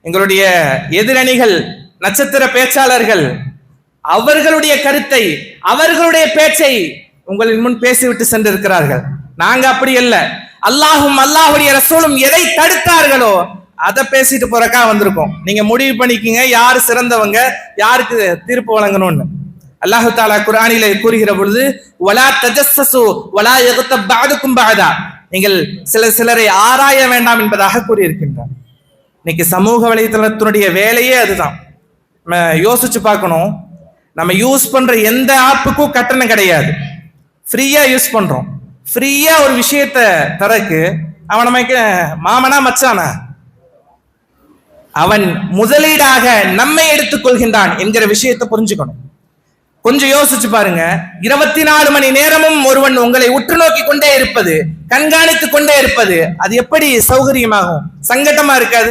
எங்களுடைய எதிரணிகள், நட்சத்திர பேச்சாளர்கள் அவர்களுடைய கருத்தை, அவர்களுடைய பேச்சை உங்களின் முன் பேசிவிட்டு சென்றிருக்கிறார்கள். நாங்க அப்படி அல்ல. அல்லாஹும் அல்லாஹுடைய ரசூலும் எதை தடுத்தார்களோ அதை பேசிட்டு போறக்கா வந்திருக்கோம். நீங்க முடிவு பண்ணிக்கீங்க யாரு சிறந்தவங்க, யாருக்கு தீர்ப்பு வழங்கணும்னு. அல்லாஹு தஆலா குர்ஆனிலே கூறுகிற பொழுது வலா தஜஸ்ஸசு வலா யக்தப் பஅதுக்கும் பஅதா, நீங்கள் சிலரை ஆராய வேண்டாம் என்பதாக கூறியிருக்கின்றார். இன்னைக்கு சமூக வலைதளத்தினுடைய வேலையே அதுதான். நம்ம யோசிச்சு பார்க்கணும். நம்ம யூஸ் பண்ற எந்த ஆப்புக்கும் கட்டணம் கிடையாது, ஃப்ரீயா யூஸ் பண்றோம். ஃப்ரீயா ஒரு விஷயத்தை தரக்கு அவன் நமக்கு மாமனா மச்சானா, அவன் முதலீடாக நம்மை எடுத்துக் கொள்கின்றான் என்கிற விஷயத்தை புரிஞ்சுக்கணும். கொஞ்சம் யோசிச்சு பாருங்க. 24 மணி நேரமும் ஒருவன் உங்களை உற்று நோக்கி கொண்டே இருப்பது, கண்காணித்துக் கொண்டே இருப்பது, அது எப்படி சௌகரியமாகும்? சங்கட்டமா இருக்காது?